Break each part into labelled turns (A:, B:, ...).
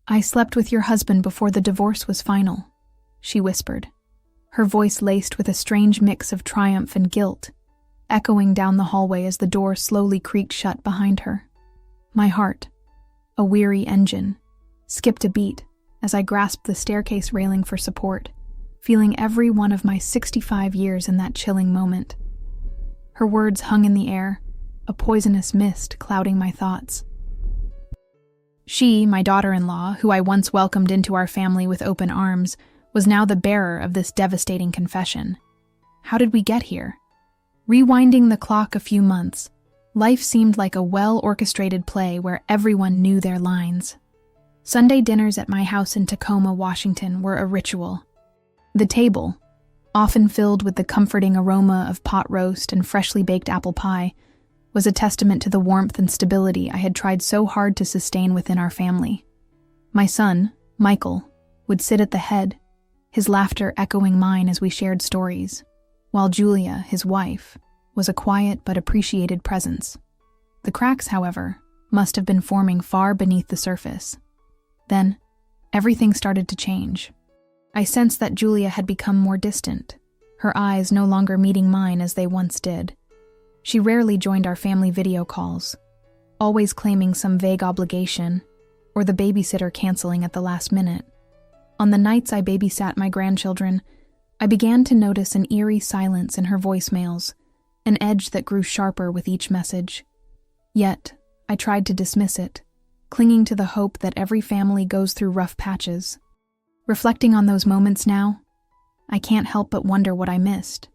A: "I slept with your husband before the divorce was final," she whispered, her voice laced with a strange mix of triumph and guilt, echoing down the hallway as the door slowly creaked shut behind her. My heart, a weary engine, skipped a beat as I grasped the staircase railing for support, feeling every one of my 65 years in that chilling moment. Her words hung in the air, a poisonous mist clouding my thoughts. She, my daughter-in-law, who I once welcomed into our family with open arms, was now the bearer of this devastating confession. How did we get here? Rewinding the clock a few months, life seemed like a well-orchestrated play where everyone knew their lines. Sunday dinners at my house in Tacoma, Washington were a ritual. The table, often filled with the comforting aroma of pot roast and freshly baked apple pie, was a testament to the warmth and stability I had tried so hard to sustain within our family. My son, Michael, would sit at the head, his laughter echoing mine as we shared stories, while Julia, his wife, was a quiet but appreciated presence. The cracks, however, must have been forming far beneath the surface. Then, everything started to change. I sensed that Julia had become more distant, her eyes no longer meeting mine as they once did. She rarely joined our family video calls, always claiming some vague obligation, or the babysitter canceling at the last minute. On the nights I babysat my grandchildren, I began to notice an eerie silence in her voicemails, an edge that grew sharper with each message. Yet, I tried to dismiss it, clinging to the hope that every family goes through rough patches. Reflecting on those moments now, I can't help but wonder what I missed.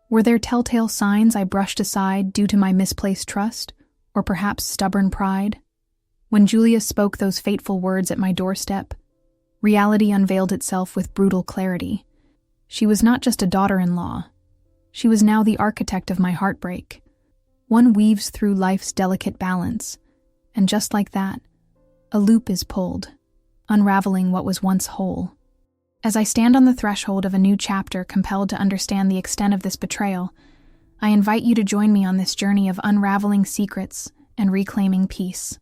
A: Were there telltale signs I brushed aside due to my misplaced trust, or perhaps stubborn pride? When Julia spoke those fateful words at my doorstep, reality unveiled itself with brutal clarity. She was not just a daughter-in-law. She was now the architect of my heartbreak. One weaves through life's delicate balance, and just like that, a loop is pulled, unraveling what was once whole. As I stand on the threshold of a new chapter, compelled to understand the extent of this betrayal, I invite you to join me on this journey of unraveling secrets and reclaiming peace.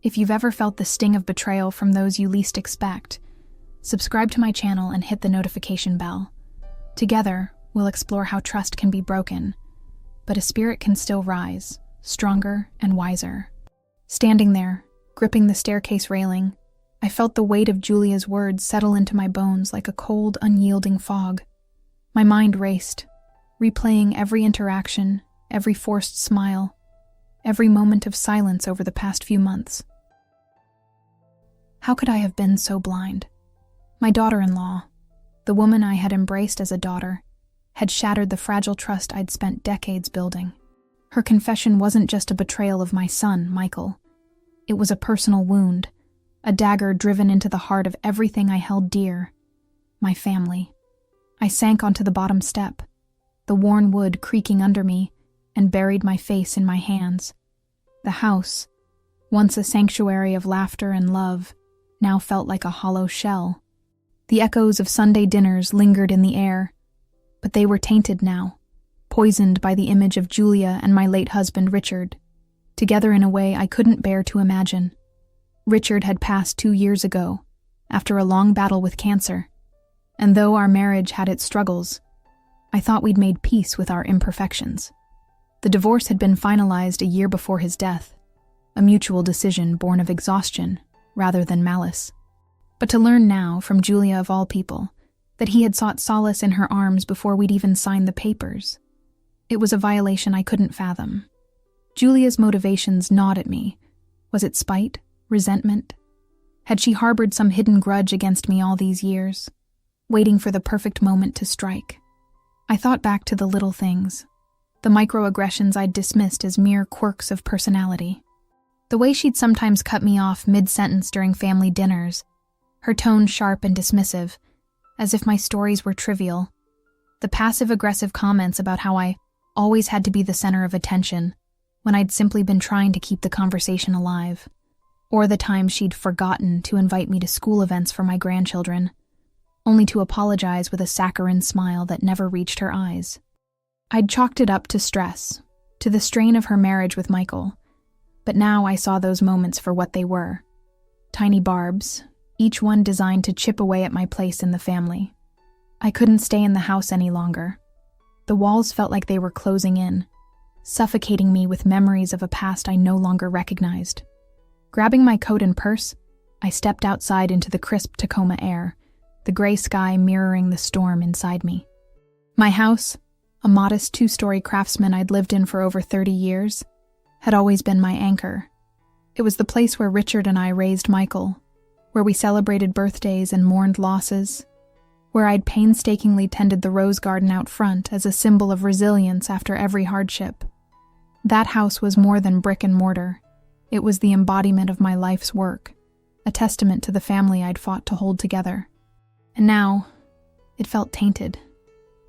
A: If you've ever felt the sting of betrayal from those you least expect, subscribe to my channel and hit the notification bell. Together, we'll explore how trust can be broken, but a spirit can still rise, stronger and wiser. Standing there, gripping the staircase railing, I felt the weight of Julia's words settle into my bones like a cold, unyielding fog. My mind raced, replaying every interaction, every forced smile, every moment of silence over the past few months. How could I have been so blind? My daughter-in-law, the woman I had embraced as a daughter, had shattered the fragile trust I'd spent decades building. Her confession wasn't just a betrayal of my son, Michael. It was a personal wound, a dagger driven into the heart of everything I held dear, my family. I sank onto the bottom step, the worn wood creaking under me, and buried my face in my hands. The house, once a sanctuary of laughter and love, now felt like a hollow shell. The echoes of Sunday dinners lingered in the air, but they were tainted now, poisoned by the image of Julia and my late husband Richard, together in a way I couldn't bear to imagine. Richard had passed 2 years ago, after a long battle with cancer, and though our marriage had its struggles, I thought we'd made peace with our imperfections. The divorce had been finalized a year before his death, a mutual decision born of exhaustion rather than malice. But to learn now, from Julia of all people, that he had sought solace in her arms before we'd even signed the papers, it was a violation I couldn't fathom. Julia's motivations gnawed at me. Was it spite? Resentment? Had she harbored some hidden grudge against me all these years, waiting for the perfect moment to strike? I thought back to the little things, the microaggressions I'd dismissed as mere quirks of personality. The way she'd sometimes cut me off mid-sentence during family dinners, her tone sharp and dismissive, as if my stories were trivial. The passive-aggressive comments about how I always had to be the center of attention, when I'd simply been trying to keep the conversation alive. Or the times she'd forgotten to invite me to school events for my grandchildren, only to apologize with a saccharine smile that never reached her eyes. I'd chalked it up to stress, to the strain of her marriage with Michael, but now I saw those moments for what they were. Tiny barbs, each one designed to chip away at my place in the family. I couldn't stay in the house any longer. The walls felt like they were closing in, suffocating me with memories of a past I no longer recognized. Grabbing my coat and purse, I stepped outside into the crisp Tacoma air, the gray sky mirroring the storm inside me. My house, a modest 2-story craftsman I'd lived in for over 30 years, had always been my anchor. It was the place where Richard and I raised Michael, where we celebrated birthdays and mourned losses, where I'd painstakingly tended the rose garden out front as a symbol of resilience after every hardship. That house was more than brick and mortar. It was the embodiment of my life's work, a testament to the family I'd fought to hold together. And now, it felt tainted,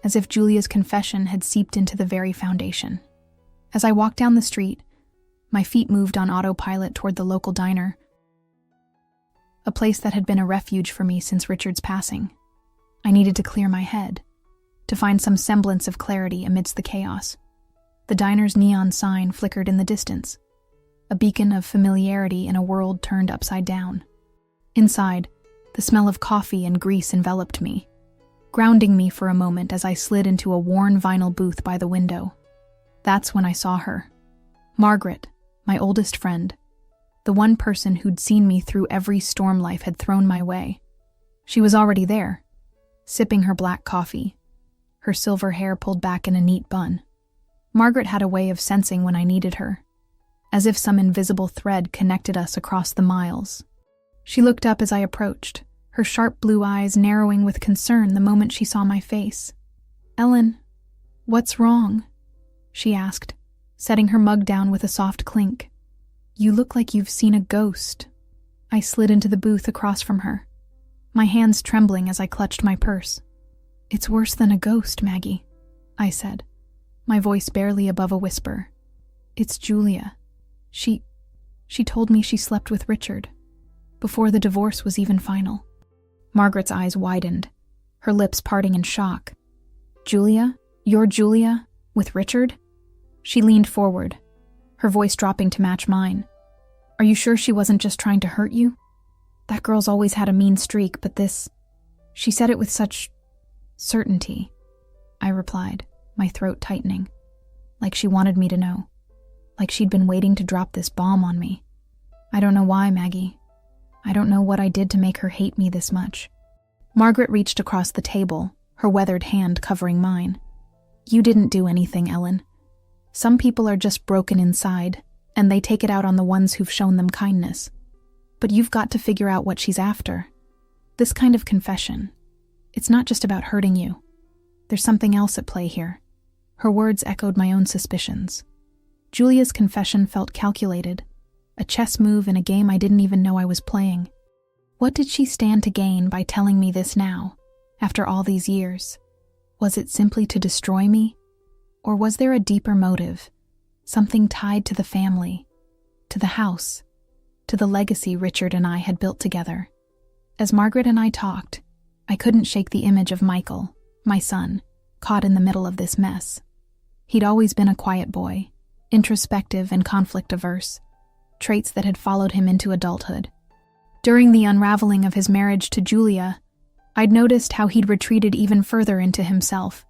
A: as if Julia's confession had seeped into the very foundation. As I walked down the street, my feet moved on autopilot toward the local diner, a place that had been a refuge for me since Richard's passing. I needed to clear my head, to find some semblance of clarity amidst the chaos. The diner's neon sign flickered in the distance, a beacon of familiarity in a world turned upside down. Inside, the smell of coffee and grease enveloped me, grounding me for a moment as I slid into a worn vinyl booth by the window. That's when I saw her. Margaret, my oldest friend, the one person who'd seen me through every storm life had thrown my way. She was already there, sipping her black coffee, her silver hair pulled back in a neat bun. Margaret had a way of sensing when I needed her, as if some invisible thread connected us across the miles. She looked up as I approached, her sharp blue eyes narrowing with concern the moment she saw my face. "Ellen, what's wrong?" she asked, setting her mug down with a soft clink. "You look like you've seen a ghost." I slid into the booth across from her, my hands trembling as I clutched my purse. "It's worse than a ghost, Maggie," I said, my voice barely above a whisper. "It's Julia. She told me she slept with Richard, before the divorce was even final." Margaret's eyes widened, her lips parting in shock. "Julia? Your Julia? With Richard?" She leaned forward, her voice dropping to match mine. "Are you sure she wasn't just trying to hurt you? That girl's always had a mean streak, but this..." She said it with such certainty, I replied, my throat tightening, like she wanted me to know, like she'd been waiting to drop this bomb on me. "I don't know why, Maggie. I don't know what I did to make her hate me this much." Margaret reached across the table, her weathered hand covering mine. "You didn't do anything, Ellen. Some people are just broken inside, and they take it out on the ones who've shown them kindness. But you've got to figure out what she's after. This kind of confession, it's not just about hurting you. There's something else at play here." Her words echoed my own suspicions. Julia's confession felt calculated, a chess move in a game I didn't even know I was playing. What did she stand to gain by telling me this now, after all these years? Was it simply to destroy me? Or was there a deeper motive, something tied to the family, to the house, to the legacy Richard and I had built together? As Margaret and I talked, I couldn't shake the image of Michael, my son, caught in the middle of this mess. He'd always been a quiet boy, introspective and conflict-averse, traits that had followed him into adulthood. During the unraveling of his marriage to Julia, I'd noticed how he'd retreated even further into himself,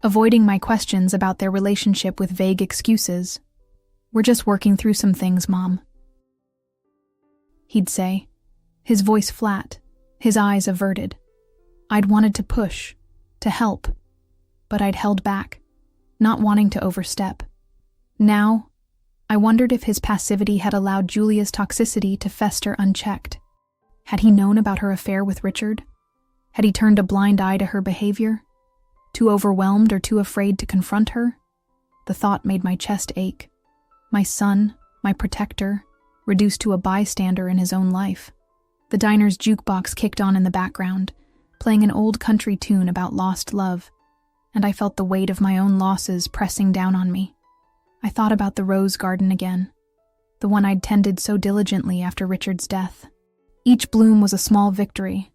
A: avoiding my questions about their relationship with vague excuses. "We're just working through some things, Mom," he'd say, his voice flat, his eyes averted. I'd wanted to push, to help, but I'd held back, not wanting to overstep. Now, I wondered if his passivity had allowed Julia's toxicity to fester unchecked. Had he known about her affair with Richard? Had he turned a blind eye to her behavior? Too overwhelmed or too afraid to confront her? The thought made my chest ache. My son, my protector, reduced to a bystander in his own life. The diner's jukebox kicked on in the background, playing an old country tune about lost love, and I felt the weight of my own losses pressing down on me. I thought about the rose garden again, the one I'd tended so diligently after Richard's death. Each bloom was a small victory,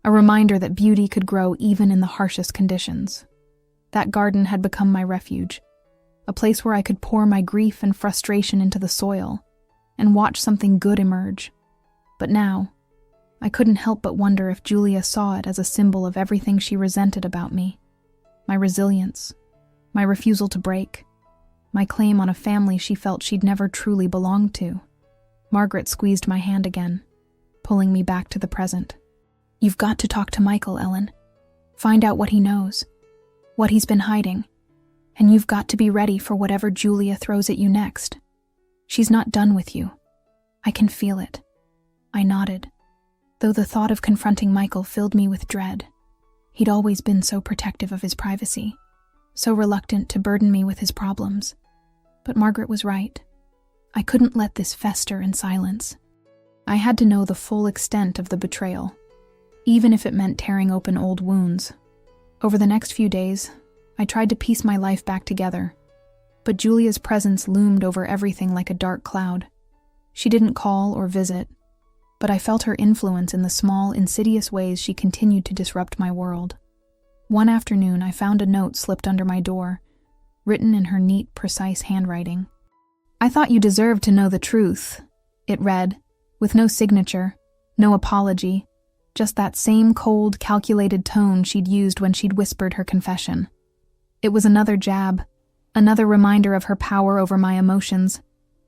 A: a reminder that beauty could grow even in the harshest conditions. That garden had become my refuge, a place where I could pour my grief and frustration into the soil and watch something good emerge. But now, I couldn't help but wonder if Julia saw it as a symbol of everything she resented about me. My resilience, my refusal to break, my claim on a family she felt she'd never truly belonged to. Margaret squeezed my hand again, pulling me back to the present. You've got to talk to Michael, Ellen. Find out what he knows, what he's been hiding, and you've got to be ready for whatever Julia throws at you next. She's not done with you. I can feel it. I nodded, though the thought of confronting Michael filled me with dread. He'd always been so protective of his privacy, so reluctant to burden me with his problems. But Margaret was right. I couldn't let this fester in silence. I had to know the full extent of the betrayal, even if it meant tearing open old wounds. Over the next few days, I tried to piece my life back together, but Julia's presence loomed over everything like a dark cloud. She didn't call or visit, but I felt her influence in the small, insidious ways she continued to disrupt my world. One afternoon, I found a note slipped under my door, written in her neat, precise handwriting. I thought you deserved to know the truth, it read, with no signature, no apology, just that same cold, calculated tone she'd used when she'd whispered her confession. It was another jab, another reminder of her power over my emotions,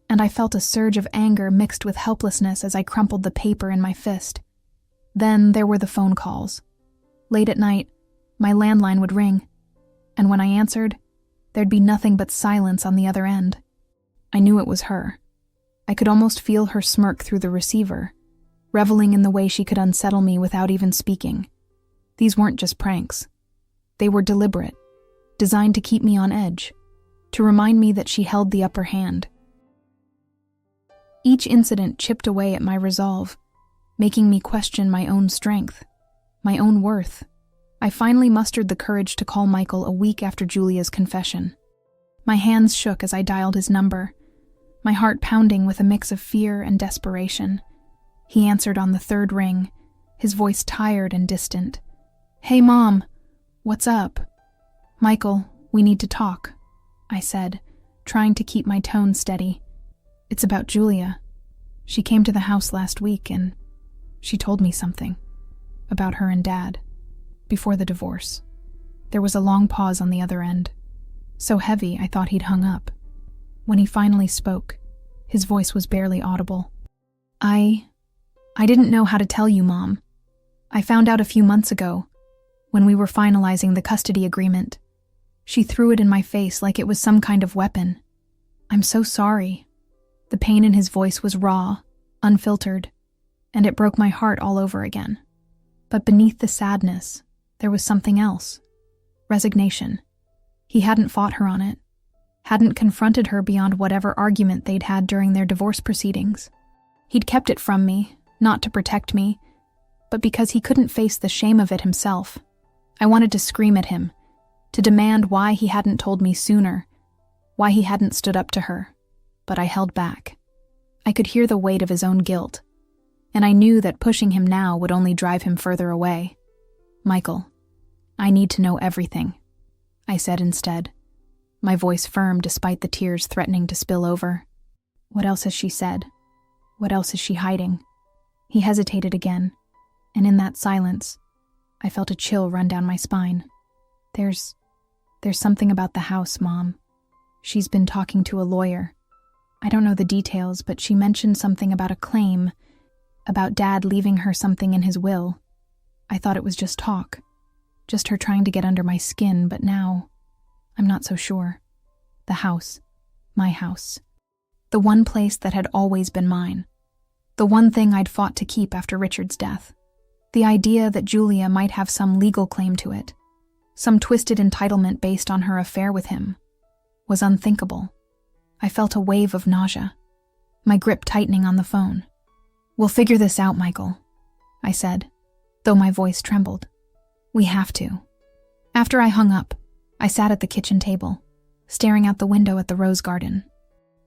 A: and I felt a surge of anger mixed with helplessness as I crumpled the paper in my fist. Then there were the phone calls. Late at night, my landline would ring, and when I answered, there'd be nothing but silence on the other end. I knew it was her. I could almost feel her smirk through the receiver, reveling in the way she could unsettle me without even speaking. These weren't just pranks. They were deliberate, designed to keep me on edge, to remind me that she held the upper hand. Each incident chipped away at my resolve, making me question my own strength, my own worth. I finally mustered the courage to call Michael a week after Julia's confession. My hands shook as I dialed his number, my heart pounding with a mix of fear and desperation. He answered on the third ring, his voice tired and distant. "Hey, Mom, what's up?" "Michael, we need to talk," I said, trying to keep my tone steady. "It's about Julia. She came to the house last week and she told me something about her and Dad before the divorce." There was a long pause on the other end, so heavy I thought he'd hung up. When he finally spoke, his voice was barely audible. I didn't know how to tell you, Mom. I found out a few months ago, when we were finalizing the custody agreement. She threw it in my face like it was some kind of weapon. I'm so sorry." The pain in his voice was raw, unfiltered, and it broke my heart all over again. But beneath the sadness, there was something else. Resignation. He hadn't fought her on it, hadn't confronted her beyond whatever argument they'd had during their divorce proceedings. He'd kept it from me, not to protect me, but because he couldn't face the shame of it himself. I wanted to scream at him, to demand why he hadn't told me sooner, why he hadn't stood up to her, but I held back. I could hear the weight of his own guilt, and I knew that pushing him now would only drive him further away. "Michael, I need to know everything," I said instead, my voice firm despite the tears threatening to spill over. "What else has she said? What else is she hiding?" He hesitated again, and in that silence, I felt a chill run down my spine. There's something about the house, Mom. She's been talking to a lawyer. I don't know the details, but she mentioned something about a claim, about Dad leaving her something in his will. I thought it was just talk, just her trying to get under my skin, but now, I'm not so sure. The house, my house. The one place that had always been mine. The one thing I'd fought to keep after Richard's death. The idea that Julia might have some legal claim to it, some twisted entitlement based on her affair with him, was unthinkable. I felt a wave of nausea, my grip tightening on the phone. "We'll figure this out, Michael," I said, though my voice trembled. "We have to." After I hung up, I sat at the kitchen table, staring out the window at the rose garden.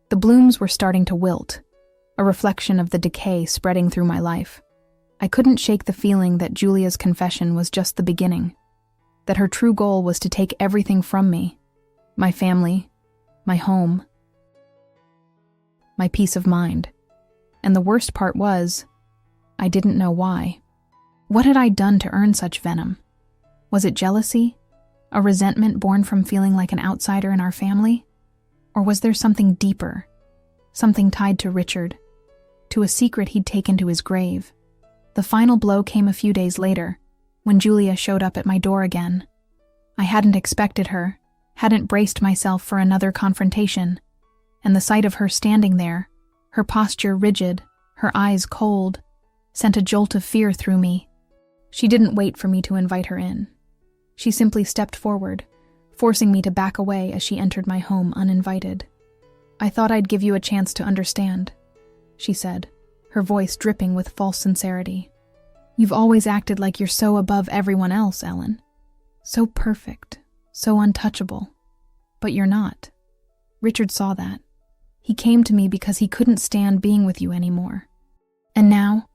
A: The blooms were starting to wilt, a reflection of the decay spreading through my life. I couldn't shake the feeling that Julia's confession was just the beginning, that her true goal was to take everything from me, my family, my home, my peace of mind. And the worst part was, I didn't know why. What had I done to earn such venom? Was it jealousy? A resentment born from feeling like an outsider in our family? Or was there something deeper? Something tied to Richard, to a secret he'd taken to his grave? The final blow came a few days later, when Julia showed up at my door again. I hadn't expected her, hadn't braced myself for another confrontation, and the sight of her standing there, her posture rigid, her eyes cold, sent a jolt of fear through me. She didn't wait for me to invite her in. She simply stepped forward, forcing me to back away as she entered my home uninvited. "I thought I'd give you a chance to understand," she said, her voice dripping with false sincerity. "You've always acted like you're so above everyone else, Ellen. So perfect, so untouchable. But you're not. Richard saw that. He came to me because he couldn't stand being with you anymore. And now,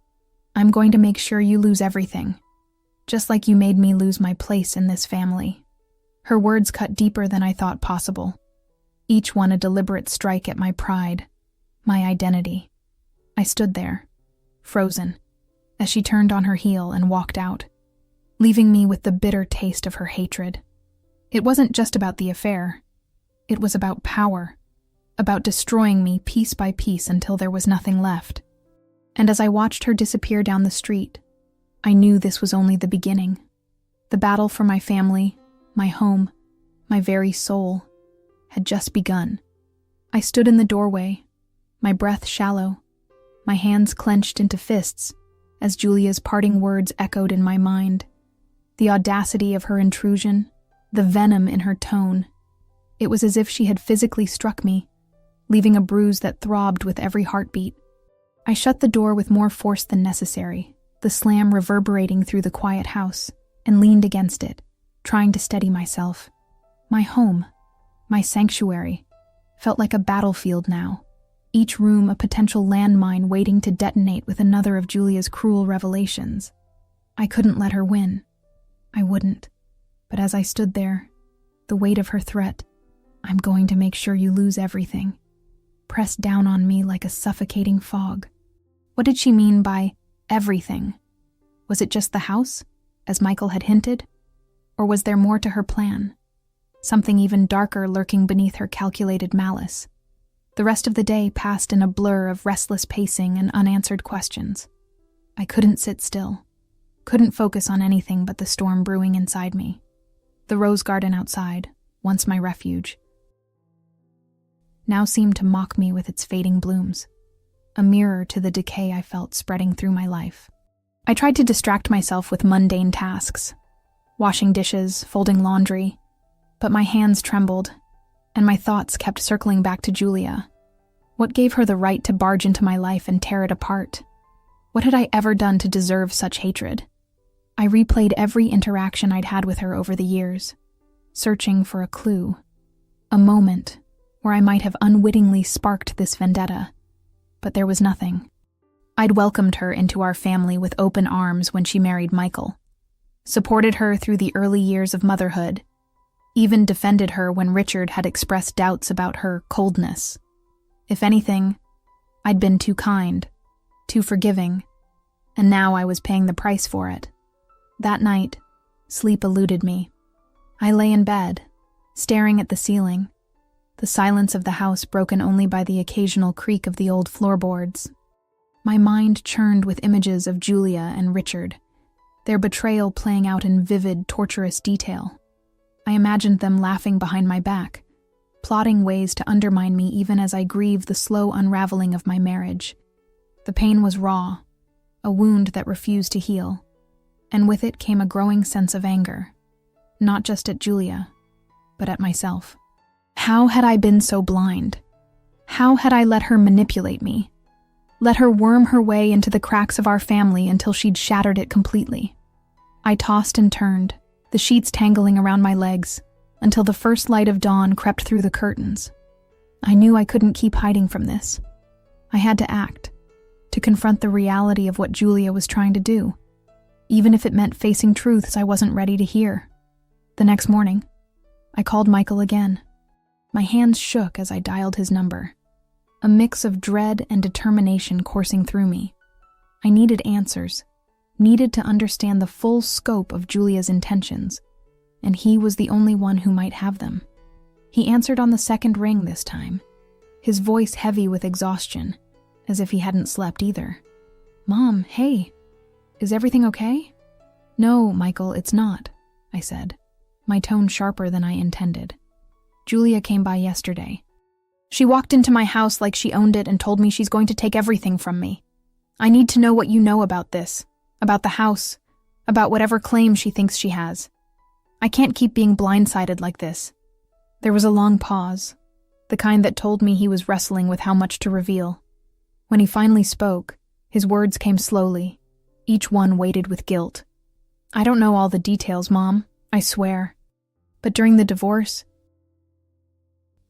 A: I'm going to make sure you lose everything, just like you made me lose my place in this family." Her words cut deeper than I thought possible, each one a deliberate strike at my pride, my identity. I stood there, frozen, as she turned on her heel and walked out, leaving me with the bitter taste of her hatred. It wasn't just about the affair. It was about power, about destroying me piece by piece until there was nothing left. And as I watched her disappear down the street, I knew this was only the beginning. The battle for my family, my home, my very soul, had just begun. I stood in the doorway, my breath shallow, my hands clenched into fists as Julia's parting words echoed in my mind. The audacity of her intrusion, the venom in her tone. It was as if she had physically struck me, leaving a bruise that throbbed with every heartbeat. I shut the door with more force than necessary, the slam reverberating through the quiet house, and leaned against it, trying to steady myself. My home, my sanctuary, felt like a battlefield now, each room a potential landmine waiting to detonate with another of Julia's cruel revelations. I couldn't let her win. I wouldn't. But as I stood there, the weight of her threat, "I'm going to make sure you lose everything," pressed down on me like a suffocating fog. What did she mean by everything? Was it just the house, as Michael had hinted? Or was there more to her plan? Something even darker lurking beneath her calculated malice. The rest of the day passed in a blur of restless pacing and unanswered questions. I couldn't sit still, couldn't focus on anything but the storm brewing inside me. The rose garden outside, once my refuge, now seemed to mock me with its fading blooms, a mirror to the decay I felt spreading through my life. I tried to distract myself with mundane tasks, washing dishes, folding laundry, but my hands trembled, and my thoughts kept circling back to Julia. What gave her the right to barge into my life and tear it apart? What had I ever done to deserve such hatred? I replayed every interaction I'd had with her over the years, searching for a clue, a moment where I might have unwittingly sparked this vendetta, but there was nothing. I'd welcomed her into our family with open arms when she married Michael, supported her through the early years of motherhood, even defended her when Richard had expressed doubts about her coldness. If anything, I'd been too kind, too forgiving, and now I was paying the price for it. That night, sleep eluded me. I lay in bed, staring at the ceiling, the silence of the house broken only by the occasional creak of the old floorboards. My mind churned with images of Julia and Richard, their betrayal playing out in vivid, torturous detail. I imagined them laughing behind my back, plotting ways to undermine me even as I grieved the slow unraveling of my marriage. The pain was raw, a wound that refused to heal, and with it came a growing sense of anger, not just at Julia, but at myself. How had I been so blind? How had I let her manipulate me? Let her worm her way into the cracks of our family until she'd shattered it completely. I tossed and turned, the sheets tangling around my legs, until the first light of dawn crept through the curtains. I knew I couldn't keep hiding from this. I had to act, to confront the reality of what Julia was trying to do, even if it meant facing truths I wasn't ready to hear. The next morning, I called Michael again. My hands shook as I dialed his number, a mix of dread and determination coursing through me. I needed answers, needed to understand the full scope of Julia's intentions, and he was the only one who might have them. He answered on the second ring this time, his voice heavy with exhaustion, as if he hadn't slept either. "Mom, hey, is everything okay?" "No, Michael, it's not," I said, my tone sharper than I intended. "Julia came by yesterday. She walked into my house like she owned it and told me she's going to take everything from me. I need to know what you know about this, about the house, about whatever claim she thinks she has. I can't keep being blindsided like this." There was a long pause, the kind that told me he was wrestling with how much to reveal. When he finally spoke, his words came slowly, each one weighted with guilt. "I don't know all the details, Mom, I swear. But during the divorce,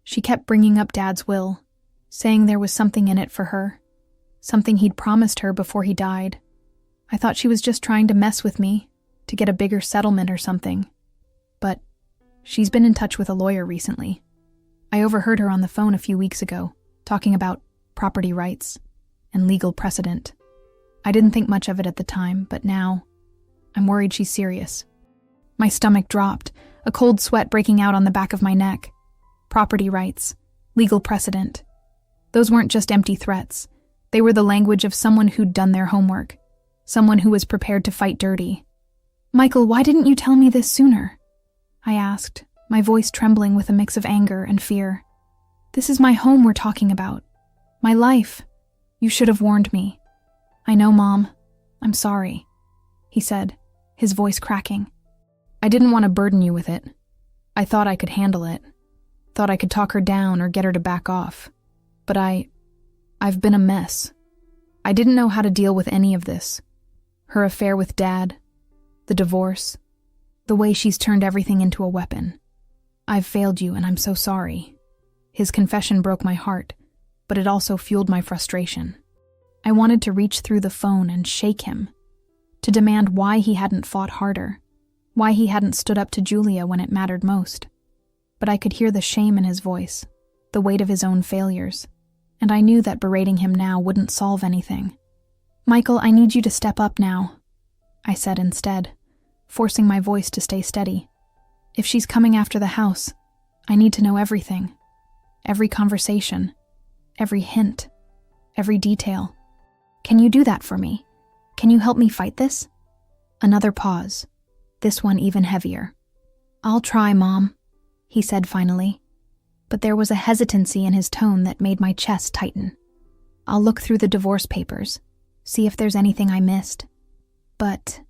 A: she kept bringing up Dad's will, saying there was something in it for her, something he'd promised her before he died. I thought she was just trying to mess with me, to get a bigger settlement or something. But she's been in touch with a lawyer recently. I overheard her on the phone a few weeks ago, talking about property rights and legal precedent. I didn't think much of it at the time, but now I'm worried she's serious." My stomach dropped, a cold sweat breaking out on the back of my neck. Property rights, legal precedent. Those weren't just empty threats. They were the language of someone who'd done their homework, someone who was prepared to fight dirty. "Michael, why didn't you tell me this sooner?" I asked, my voice trembling with a mix of anger and fear. "This is my home we're talking about. My life. You should have warned me." "I know, Mom. I'm sorry," he said, his voice cracking. "I didn't want to burden you with it. I thought I could handle it. Thought I could talk her down or get her to back off. But I've been a mess. I didn't know how to deal with any of this. Her affair with Dad, the divorce, the way she's turned everything into a weapon. I've failed you and I'm so sorry." His confession broke my heart, but it also fueled my frustration. I wanted to reach through the phone and shake him, to demand why he hadn't fought harder, why he hadn't stood up to Julia when it mattered most. But I could hear the shame in his voice, the weight of his own failures, and I knew that berating him now wouldn't solve anything. "Michael, I need you to step up now," I said instead, forcing my voice to stay steady. "If she's coming after the house, I need to know everything. Every conversation, every hint, every detail. Can you do that for me? Can you help me fight this?" Another pause, this one even heavier. "I'll try, Mom," he said finally, but there was a hesitancy in his tone that made my chest tighten. "I'll look through the divorce papers, see if there's anything I missed. But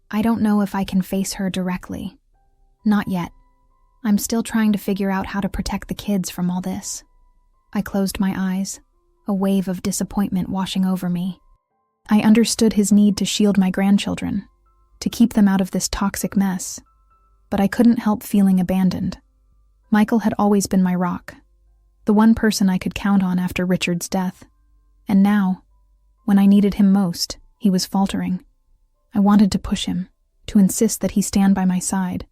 A: I don't know if I can face her directly. Not yet. I'm still trying to figure out how to protect the kids from all this." I closed my eyes, a wave of disappointment washing over me. I understood his need to shield my grandchildren, to keep them out of this toxic mess, but I couldn't help feeling abandoned. Michael had always been my rock, the one person I could count on after Richard's death. And now, when I needed him most, he was faltering. I wanted to push him, to insist that he stand by my side,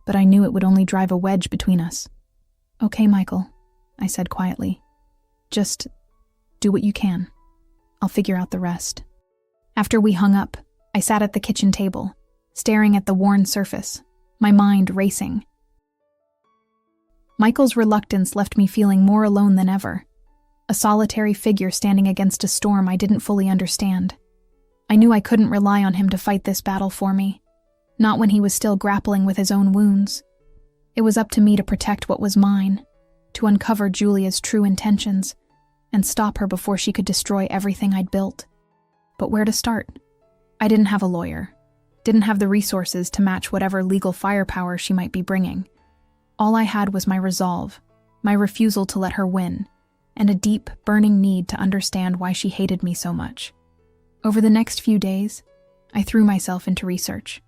A: but I knew it would only drive a wedge between us. "Okay, Michael," I said quietly. "Just do what you can. I'll figure out the rest." After we hung up, I sat at the kitchen table, staring at the worn surface, my mind racing. Michael's reluctance left me feeling more alone than ever, a solitary figure standing against a storm I didn't fully understand. I knew I couldn't rely on him to fight this battle for me, not when he was still grappling with his own wounds. It was up to me to protect what was mine, to uncover Julia's true intentions, and stop her before she could destroy everything I'd built. But where to start? I didn't have a lawyer, didn't have the resources to match whatever legal firepower she might be bringing. All I had was my resolve, my refusal to let her win, and a deep, burning need to understand why she hated me so much. Over the next few days, I threw myself into research.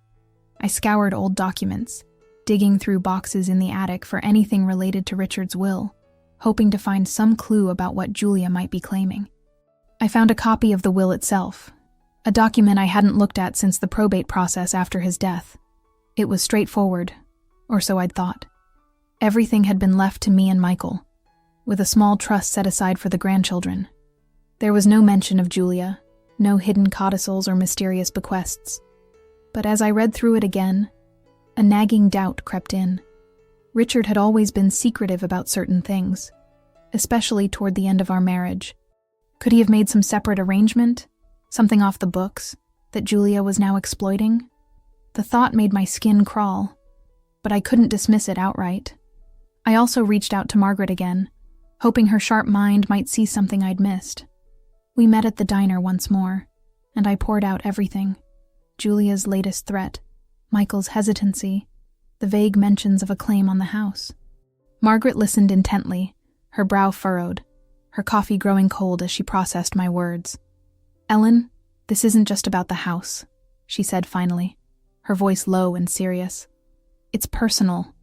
A: I scoured old documents, digging through boxes in the attic for anything related to Richard's will, hoping to find some clue about what Julia might be claiming. I found a copy of the will itself, a document I hadn't looked at since the probate process after his death. It was straightforward, or so I'd thought. Everything had been left to me and Michael, with a small trust set aside for the grandchildren. There was no mention of Julia, No hidden codicils or mysterious bequests. But as I read through it again, a nagging doubt crept in. Richard had always been secretive about certain things, especially toward the end of our marriage. Could he have made some separate arrangement? Something off the books that Julia was now exploiting? The thought made my skin crawl, but I couldn't dismiss it outright. I also reached out to Margaret again, hoping her sharp mind might see something I'd missed. We met at the diner once more, and I poured out everything. Julia's latest threat, Michael's hesitancy, the vague mentions of a claim on the house. Margaret listened intently, her brow furrowed, her coffee growing cold as she processed my words. "Ellen, this isn't just about the house," she said finally, her voice low and serious. "It's personal.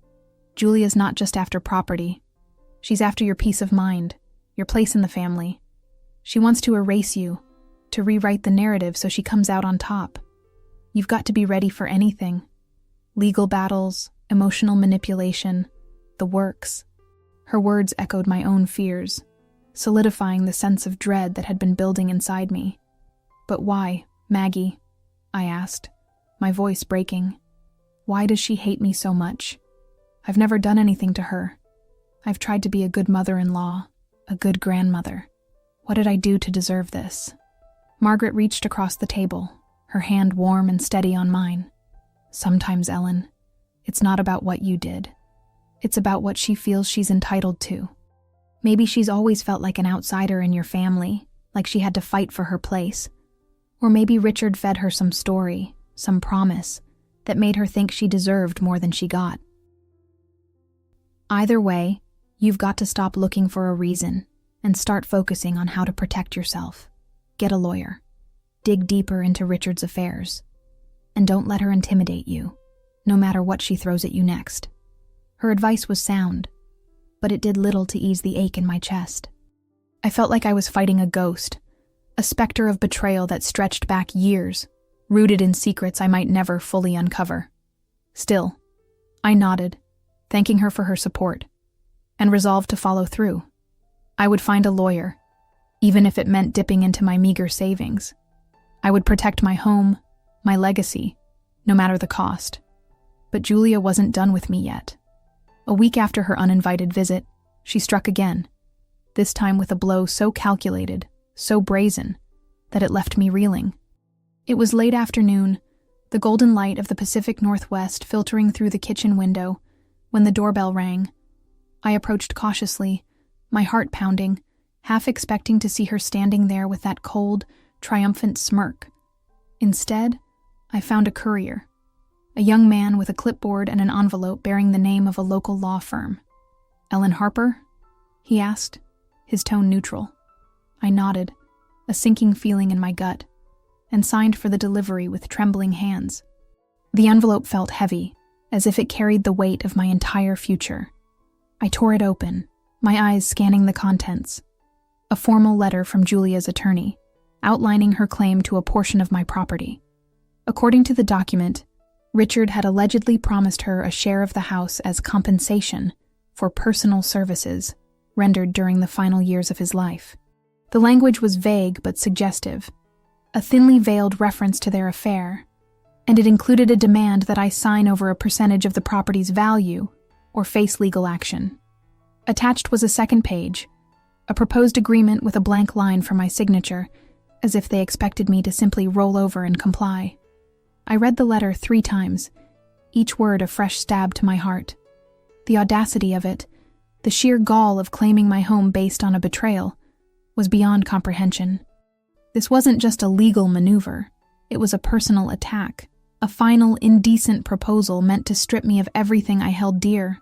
A: Julia's not just after property. She's after your peace of mind, your place in the family. She wants to erase you, to rewrite the narrative so she comes out on top. You've got to be ready for anything. Legal battles, emotional manipulation, the works." Her words echoed my own fears, solidifying the sense of dread that had been building inside me. "But why, Maggie?" I asked, my voice breaking. "Why does she hate me so much? I've never done anything to her. I've tried to be a good mother-in-law, a good grandmother. What did I do to deserve this?" Margaret reached across the table, her hand warm and steady on mine. "Sometimes, Ellen, it's not about what you did. It's about what she feels she's entitled to. Maybe she's always felt like an outsider in your family, like she had to fight for her place. Or maybe Richard fed her some story, some promise, that made her think she deserved more than she got. Either way, you've got to stop looking for a reason and start focusing on how to protect yourself. Get a lawyer. Dig deeper into Richard's affairs. And don't let her intimidate you, no matter what she throws at you next." Her advice was sound, but it did little to ease the ache in my chest. I felt like I was fighting a ghost, a specter of betrayal that stretched back years, rooted in secrets I might never fully uncover. Still, I nodded, thanking her for her support, and resolved to follow through. I would find a lawyer, even if it meant dipping into my meager savings. I would protect my home, my legacy, no matter the cost. But Julia wasn't done with me yet. A week after her uninvited visit, she struck again, this time with a blow so calculated, so brazen, that it left me reeling. It was late afternoon, the golden light of the Pacific Northwest filtering through the kitchen window, when the doorbell rang. I approached cautiously, my heart pounding, half expecting to see her standing there with that cold, triumphant smirk. Instead, I found a courier, a young man with a clipboard and an envelope bearing the name of a local law firm. "Ellen Harper?" he asked, his tone neutral. I nodded, a sinking feeling in my gut, and signed for the delivery with trembling hands. The envelope felt heavy, as if it carried the weight of my entire future. I tore it open, my eyes scanning the contents. A formal letter from Julia's attorney, outlining her claim to a portion of my property. According to the document, Richard had allegedly promised her a share of the house as compensation for personal services rendered during the final years of his life. The language was vague but suggestive, a thinly veiled reference to their affair, and it included a demand that I sign over a percentage of the property's value or face legal action. Attached was a second page, a proposed agreement with a blank line for my signature, as if they expected me to simply roll over and comply. I read the letter 3 times, each word a fresh stab to my heart. The audacity of it, the sheer gall of claiming my home based on a betrayal, was beyond comprehension. This wasn't just a legal maneuver, it was a personal attack, a final, indecent proposal meant to strip me of everything I held dear.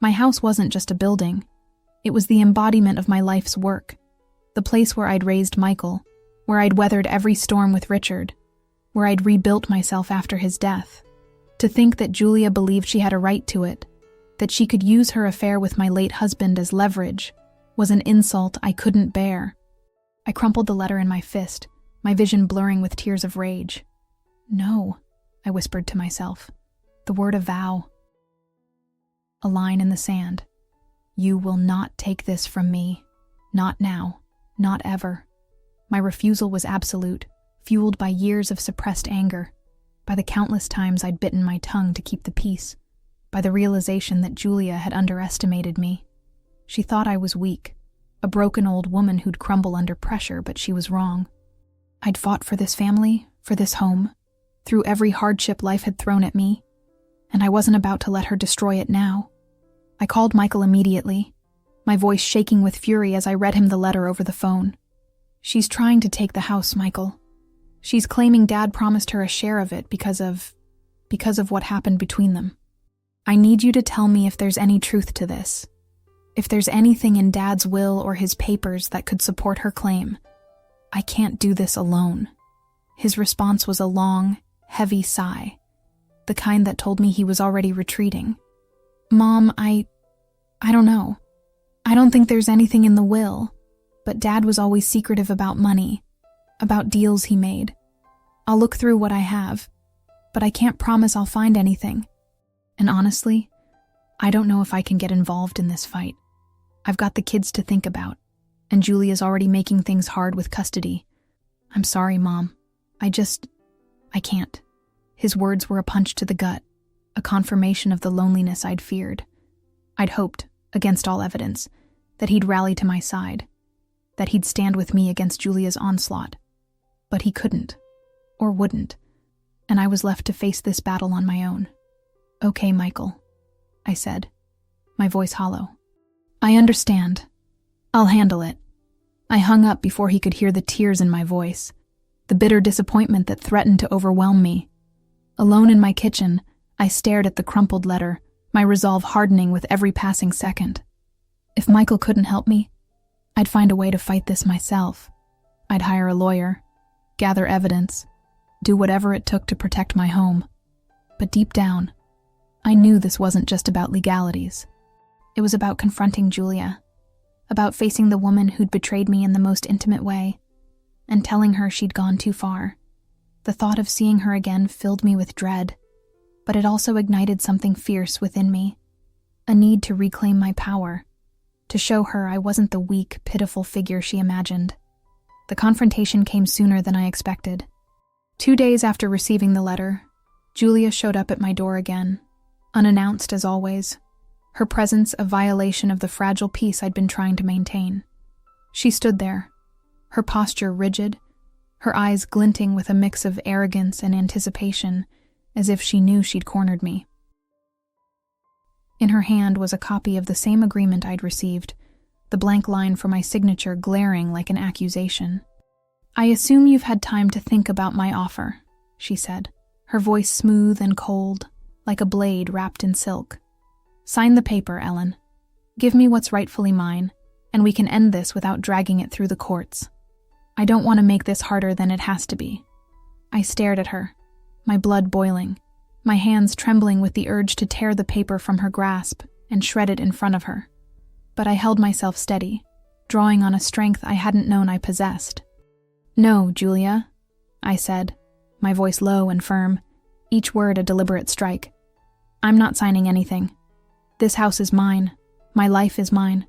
A: My house wasn't just a building, it was the embodiment of my life's work, the place where I'd raised Michael, where I'd weathered every storm with Richard, where I'd rebuilt myself after his death. To think that Julia believed she had a right to it, that she could use her affair with my late husband as leverage, was an insult I couldn't bear. I crumpled the letter in my fist, my vision blurring with tears of rage. "No," I whispered to myself, the word a vow. A line in the sand. "You will not take this from me. Not now. Not ever." My refusal was absolute, fueled by years of suppressed anger, by the countless times I'd bitten my tongue to keep the peace, by the realization that Julia had underestimated me. She thought I was weak, a broken old woman who'd crumble under pressure, but she was wrong. I'd fought for this family, for this home, through every hardship life had thrown at me, and I wasn't about to let her destroy it now. I called Michael immediately, my voice shaking with fury as I read him the letter over the phone. "She's trying to take the house, Michael. She's claiming Dad promised her a share of it because of what happened between them. I need you to tell me if there's any truth to this. If there's anything in Dad's will or his papers that could support her claim. I can't do this alone." His response was a long, heavy sigh, the kind that told me he was already retreating. "Mom, I don't know. I don't think there's anything in the will, but Dad was always secretive about money, about deals he made. I'll look through what I have, but I can't promise I'll find anything. And honestly, I don't know if I can get involved in this fight. I've got the kids to think about, and Julia's already making things hard with custody. I'm sorry, Mom. I can't." His words were a punch to the gut, a confirmation of the loneliness I'd feared. I'd hoped, against all evidence, that he'd rally to my side, that he'd stand with me against Julia's onslaught. But he couldn't, or wouldn't, and I was left to face this battle on my own. "Okay, Michael," I said, my voice hollow. "I understand. I'll handle it." I hung up before he could hear the tears in my voice, the bitter disappointment that threatened to overwhelm me. Alone in my kitchen, I stared at the crumpled letter, my resolve hardening with every passing second. If Michael couldn't help me, I'd find a way to fight this myself. I'd hire a lawyer, gather evidence, do whatever it took to protect my home. But deep down, I knew this wasn't just about legalities. It was about confronting Julia, about facing the woman who'd betrayed me in the most intimate way, and telling her she'd gone too far. The thought of seeing her again filled me with dread, but it also ignited something fierce within me, a need to reclaim my power, to show her I wasn't the weak, pitiful figure she imagined. The confrontation came sooner than I expected. 2 days after receiving the letter, Julia showed up at my door again, unannounced as always, her presence a violation of the fragile peace I'd been trying to maintain. She stood there, her posture rigid, her eyes glinting with a mix of arrogance and anticipation, as if she knew she'd cornered me. In her hand was a copy of the same agreement I'd received, the blank line for my signature glaring like an accusation. "I assume you've had time to think about my offer," she said, her voice smooth and cold, like a blade wrapped in silk. "Sign the paper, Ellen. Give me what's rightfully mine, and we can end this without dragging it through the courts. I don't want to make this harder than it has to be." I stared at her, my blood boiling, my hands trembling with the urge to tear the paper from her grasp and shred it in front of her. But I held myself steady, drawing on a strength I hadn't known I possessed. "No, Julia," I said, my voice low and firm, each word a deliberate strike. "I'm not signing anything. This house is mine. My life is mine.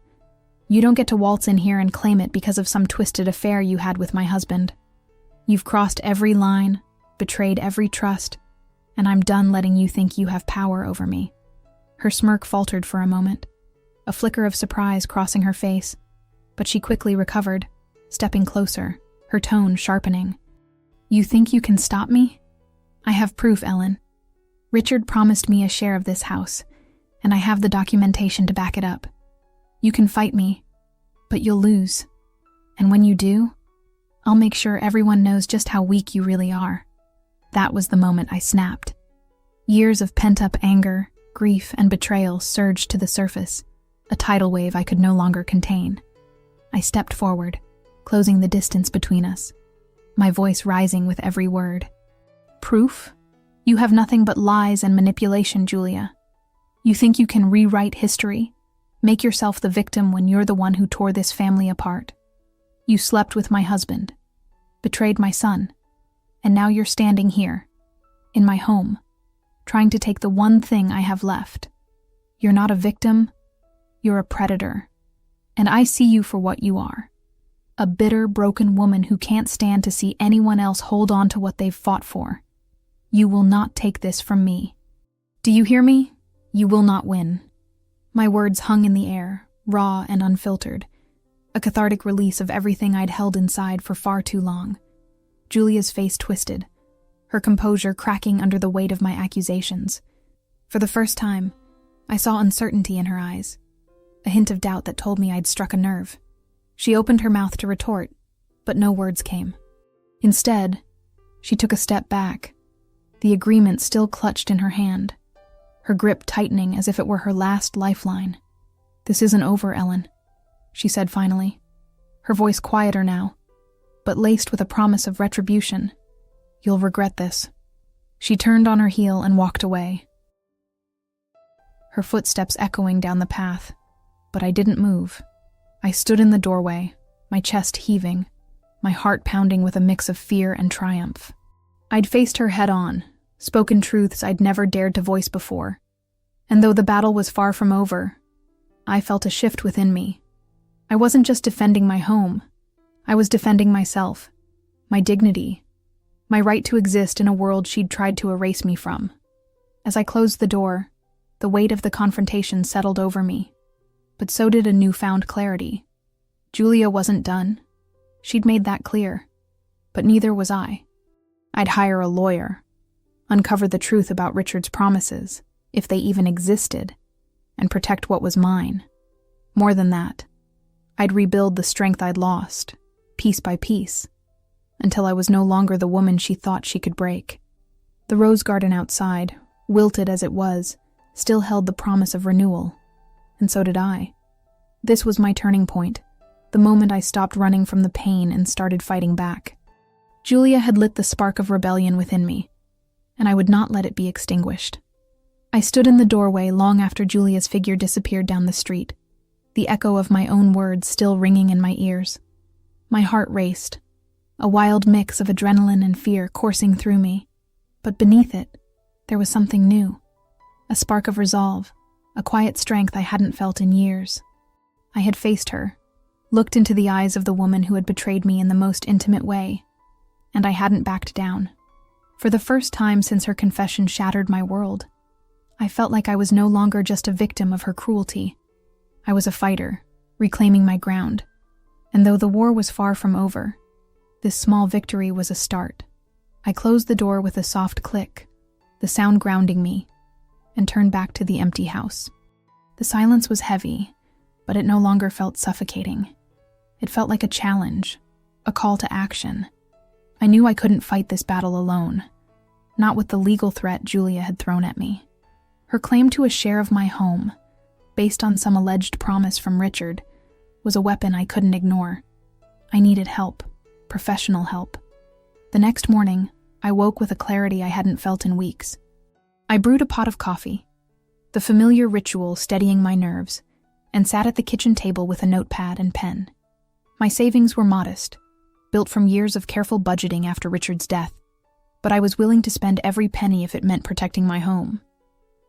A: You don't get to waltz in here and claim it because of some twisted affair you had with my husband. You've crossed every line, betrayed every trust, and I'm done letting you think you have power over me." Her smirk faltered for a moment, a flicker of surprise crossing her face, but she quickly recovered, stepping closer, her tone sharpening. "You think you can stop me? I have proof, Ellen. Richard promised me a share of this house, and I have the documentation to back it up. You can fight me, but you'll lose. And when you do, I'll make sure everyone knows just how weak you really are." That was the moment I snapped. Years of pent-up anger, grief, and betrayal surged to the surface, a tidal wave I could no longer contain. I stepped forward, closing the distance between us, my voice rising with every word. "Proof? You have nothing but lies and manipulation, Julia. You think you can rewrite history, make yourself the victim when you're the one who tore this family apart. You slept with my husband, betrayed my son, and now you're standing here, in my home, trying to take the one thing I have left. You're not a victim, you're a predator, and I see you for what you are. A bitter, broken woman who can't stand to see anyone else hold on to what they've fought for. You will not take this from me. Do you hear me? You will not win. My words hung in the air, raw and unfiltered, a cathartic release of everything I'd held inside for far too long. Julia's face twisted, her composure cracking under the weight of my accusations. For the first time, I saw uncertainty in her eyes, a hint of doubt that told me I'd struck a nerve. She opened her mouth to retort, but no words came. Instead, she took a step back, the agreement still clutched in her hand, her grip tightening as if it were her last lifeline. "This isn't over, Ellen," she said finally, her voice quieter now, but laced with a promise of retribution. "You'll regret this." She turned on her heel and walked away, her footsteps echoing down the path, but I didn't move. I stood in the doorway, my chest heaving, my heart pounding with a mix of fear and triumph. I'd faced her head on, spoken truths I'd never dared to voice before, and though the battle was far from over, I felt a shift within me. I wasn't just defending my home, I was defending myself, my dignity, my right to exist in a world she'd tried to erase me from. As I closed the door, the weight of the confrontation settled over me, but so did a newfound clarity. Julia wasn't done. She'd made that clear, but neither was I. I'd hire a lawyer, uncover the truth about Richard's promises, if they even existed, and protect what was mine. More than that, I'd rebuild the strength I'd lost, piece by piece, until I was no longer the woman she thought she could break. The rose garden outside, wilted as it was, still held the promise of renewal, and so did I. This was my turning point, the moment I stopped running from the pain and started fighting back. Julia had lit the spark of rebellion within me, and I would not let it be extinguished. I stood in the doorway long after Julia's figure disappeared down the street, the echo of my own words still ringing in my ears. My heart raced, a wild mix of adrenaline and fear coursing through me, but beneath it, there was something new, a spark of resolve, a quiet strength I hadn't felt in years. I had faced her, looked into the eyes of the woman who had betrayed me in the most intimate way, and I hadn't backed down. For the first time since her confession shattered my world, I felt like I was no longer just a victim of her cruelty. I was a fighter, reclaiming my ground, and though the war was far from over, this small victory was a start. I closed the door with a soft click, the sound grounding me, and turned back to the empty house. The silence was heavy, but it no longer felt suffocating. It felt like a challenge, a call to action. I knew I couldn't fight this battle alone, not with the legal threat Julia had thrown at me. Her claim to a share of my home, based on some alleged promise from Richard, was a weapon I couldn't ignore. I needed help, professional help. The next morning, I woke with a clarity I hadn't felt in weeks. I brewed a pot of coffee, the familiar ritual steadying my nerves, and sat at the kitchen table with a notepad and pen. My savings were modest, built from years of careful budgeting after Richard's death, but I was willing to spend every penny if it meant protecting my home.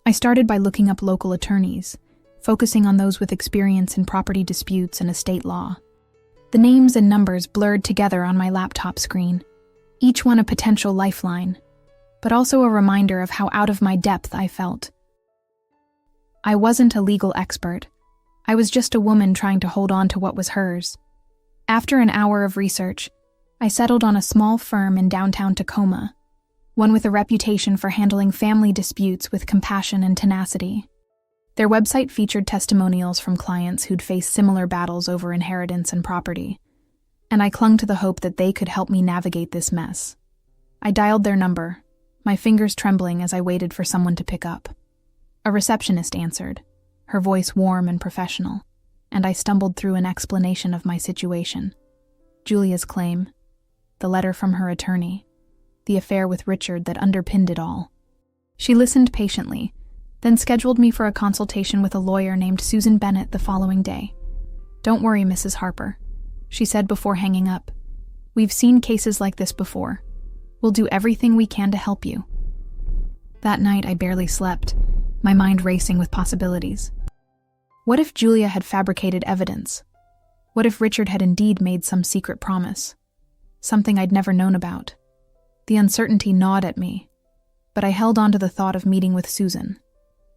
A: I started by looking up local attorneys, focusing on those with experience in property disputes and estate law. The names and numbers blurred together on my laptop screen, each one a potential lifeline, but also a reminder of how out of my depth I felt. I wasn't a legal expert. I was just a woman trying to hold on to what was hers. After an hour of research, I settled on a small firm in downtown Tacoma, one with a reputation for handling family disputes with compassion and tenacity. Their website featured testimonials from clients who'd faced similar battles over inheritance and property, and I clung to the hope that they could help me navigate this mess. I dialed their number, my fingers trembling as I waited for someone to pick up. A receptionist answered, her voice warm and professional, and I stumbled through an explanation of my situation. Julia's claim, the letter from her attorney, the affair with Richard that underpinned it all. She listened patiently, then scheduled me for a consultation with a lawyer named Susan Bennett the following day. "Don't worry, Mrs. Harper," she said before hanging up. "We've seen cases like this before. We'll do everything we can to help you." That night I barely slept, my mind racing with possibilities. What if Julia had fabricated evidence? What if Richard had indeed made some secret promise? Something I'd never known about. The uncertainty gnawed at me, but I held on to the thought of meeting with Susan.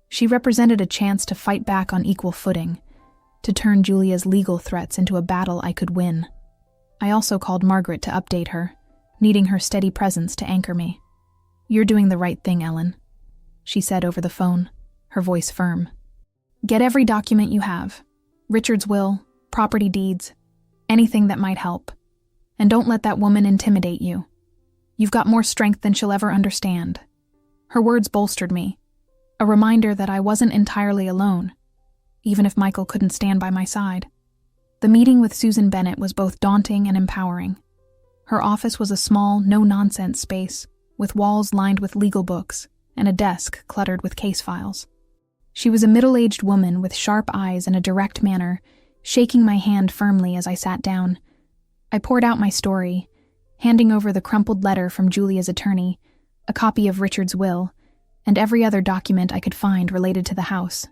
A: She represented a chance to fight back on equal footing, to turn Julia's legal threats into a battle I could win. I also called Margaret to update her, needing her steady presence to anchor me. "You're doing the right thing, Ellen," she said over the phone, her voice firm. "Get every document you have. Richard's will, property deeds, anything that might help. And don't let that woman intimidate you. You've got more strength than she'll ever understand." Her words bolstered me, a reminder that I wasn't entirely alone, even if Michael couldn't stand by my side. The meeting with Susan Bennett was both daunting and empowering. Her office was a small, no-nonsense space, with walls lined with legal books and a desk cluttered with case files. She was a middle-aged woman with sharp eyes and a direct manner, shaking my hand firmly as I sat down. I poured out my story, handing over the crumpled letter from Julia's attorney, a copy of Richard's will, and every other document I could find related to the house.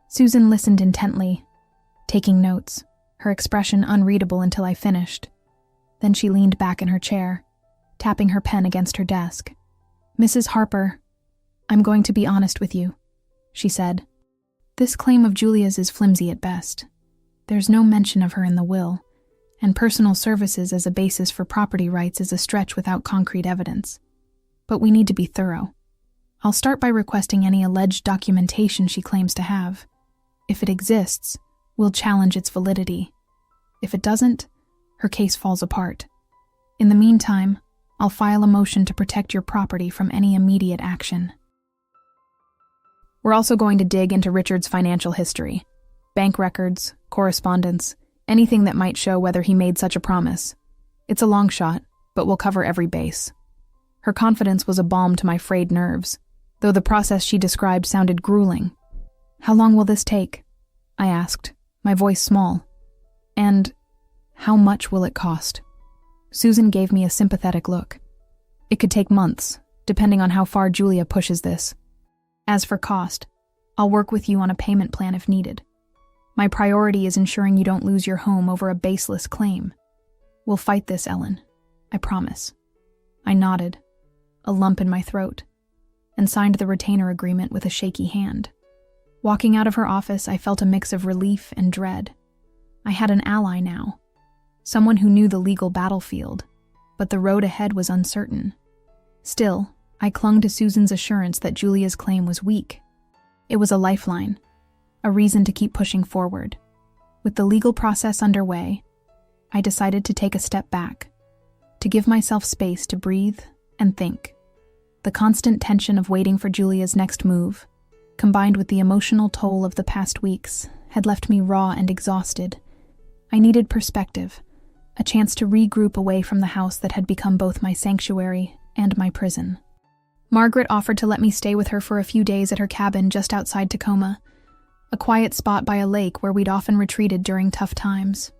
A: Susan listened intently, taking notes, her expression unreadable until I finished. Then she leaned back in her chair, tapping her pen against her desk. "Mrs. Harper, I'm going to be honest with you," she said. "This claim of Julia's is flimsy at best. There's no mention of her in the will, and personal services as a basis for property rights is a stretch without concrete evidence. But we need to be thorough. I'll start by requesting any alleged documentation she claims to have. If it exists, we'll challenge its validity. If it doesn't, her case falls apart. In the meantime, I'll file a motion to protect your property from any immediate action." We're also going to dig into Richard's financial history. Bank records, correspondence, anything that might show whether he made such a promise. It's a long shot, but we'll cover every base. Her confidence was a balm to my frayed nerves, though the process she described sounded grueling. "How long will this take?" I asked, my voice small. "And how much will it cost?" Susan gave me a sympathetic look. "It could take months, depending on how far Julia pushes this. As for cost, I'll work with you on a payment plan if needed. My priority is ensuring you don't lose your home over a baseless claim. We'll fight this, Ellen. I promise." I nodded, a lump in my throat, and signed the retainer agreement with a shaky hand. Walking out of her office, I felt a mix of relief and dread. I had an ally now, someone who knew the legal battlefield, but the road ahead was uncertain. Still, I clung to Susan's assurance that Julia's claim was weak. It was a lifeline, a reason to keep pushing forward. With the legal process underway, I decided to take a step back, to give myself space to breathe and think. The constant tension of waiting for Julia's next move, combined with the emotional toll of the past weeks, had left me raw and exhausted. I needed perspective, a chance to regroup away from the house that had become both my sanctuary and my prison. Margaret offered to let me stay with her for a few days at her cabin just outside Tacoma, a quiet spot by a lake where we'd often retreated during tough times.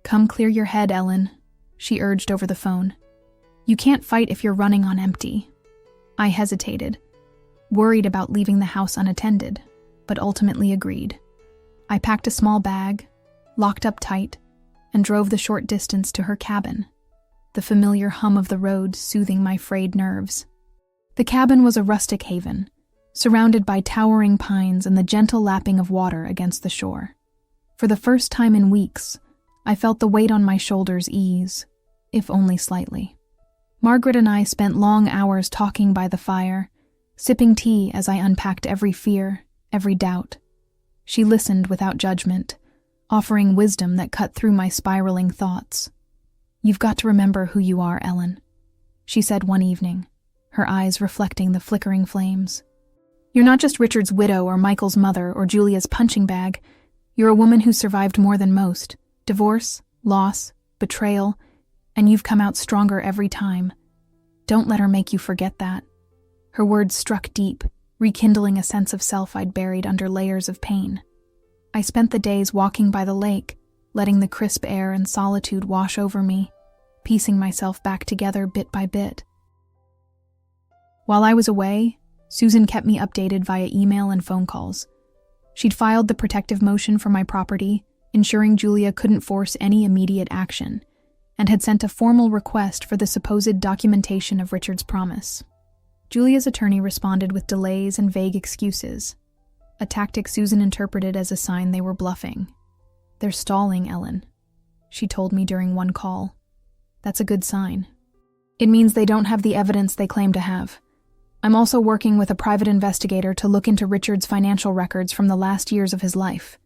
A: "Come clear your head, Ellen," she urged over the phone. "You can't fight if you're running on empty." I hesitated, worried about leaving the house unattended, but ultimately agreed. I packed a small bag, locked up tight, and drove the short distance to her cabin, the familiar hum of the road soothing my frayed nerves. The cabin was a rustic haven, surrounded by towering pines and the gentle lapping of water against the shore. For the first time in weeks, I felt the weight on my shoulders ease, if only slightly. Margaret and I spent long hours talking by the fire, sipping tea as I unpacked every fear, every doubt. She listened without judgment, offering wisdom that cut through my spiraling thoughts. "You've got to remember who you are, Ellen," she said one evening, her eyes reflecting the flickering flames. "You're not just Richard's widow or Michael's mother or Julia's punching bag. You're a woman who survived more than most. Divorce, loss, betrayal, and you've come out stronger every time. Don't let her make you forget that." Her words struck deep, rekindling a sense of self I'd buried under layers of pain. I spent the days walking by the lake, letting the crisp air and solitude wash over me, piecing myself back together bit by bit. While I was away, Susan kept me updated via email and phone calls. She'd filed the protective motion for my property, ensuring Julia couldn't force any immediate action, and had sent a formal request for the supposed documentation of Richard's promise. Julia's attorney responded with delays and vague excuses, a tactic Susan interpreted as a sign they were bluffing. "They're stalling, Ellen," she told me during one call. "That's a good sign. It means they don't have the evidence they claim to have. I'm also working with a private investigator to look into Richard's financial records from the last years of his life.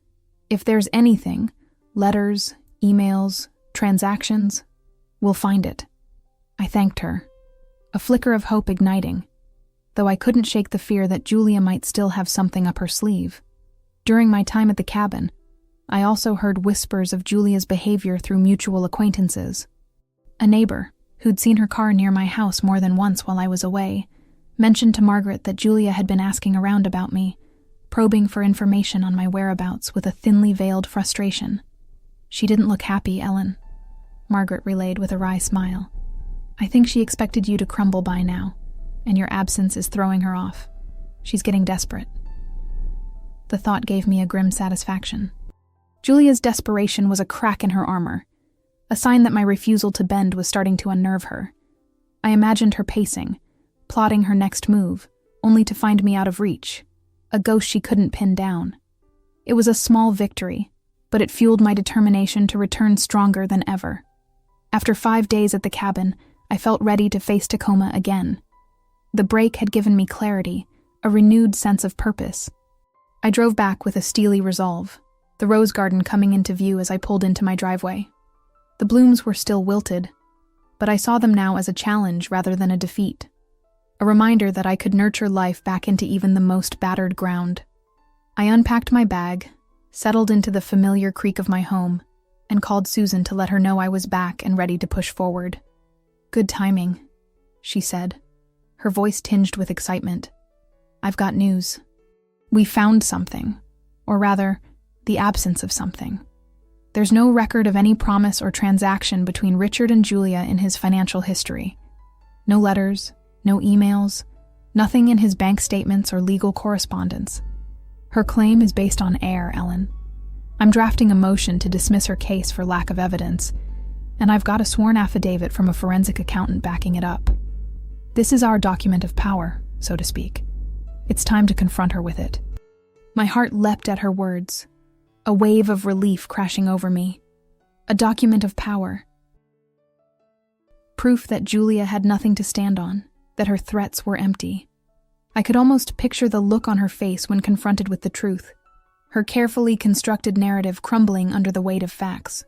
A: If there's anything, letters, emails, transactions, we'll find it." I thanked her, a flicker of hope igniting, though I couldn't shake the fear that Julia might still have something up her sleeve. During my time at the cabin, I also heard whispers of Julia's behavior through mutual acquaintances. A neighbor, who'd seen her car near my house more than once while I was away, mentioned to Margaret that Julia had been asking around about me, probing for information on my whereabouts with a thinly veiled frustration. "She didn't look happy, Ellen," Margaret relayed with a wry smile. "I think she expected you to crumble by now, and your absence is throwing her off. She's getting desperate." The thought gave me a grim satisfaction. Julia's desperation was a crack in her armor, a sign that my refusal to bend was starting to unnerve her. I imagined her pacing, plotting her next move, only to find me out of reach, a ghost she couldn't pin down. It was a small victory, but it fueled my determination to return stronger than ever. After 5 days at the cabin, I felt ready to face Tacoma again. The break had given me clarity, a renewed sense of purpose. I drove back with a steely resolve, the rose garden coming into view as I pulled into my driveway. The blooms were still wilted, but I saw them now as a challenge rather than a defeat, a reminder that I could nurture life back into even the most battered ground. I unpacked my bag, settled into the familiar creak of my home, and called Susan to let her know I was back and ready to push forward. "Good timing," she said, her voice tinged with excitement. "I've got news. We found something, or rather, the absence of something. There's no record of any promise or transaction between Richard and Julia in his financial history. No letters, no emails, nothing in his bank statements or legal correspondence. Her claim is based on air, Ellen. I'm drafting a motion to dismiss her case for lack of evidence, and I've got a sworn affidavit from a forensic accountant backing it up. This is our document of power, so to speak. It's time to confront her with it." My heart leapt at her words, a wave of relief crashing over me. A document of power. Proof that Julia had nothing to stand on, that her threats were empty. I could almost picture the look on her face when confronted with the truth, her carefully constructed narrative crumbling under the weight of facts.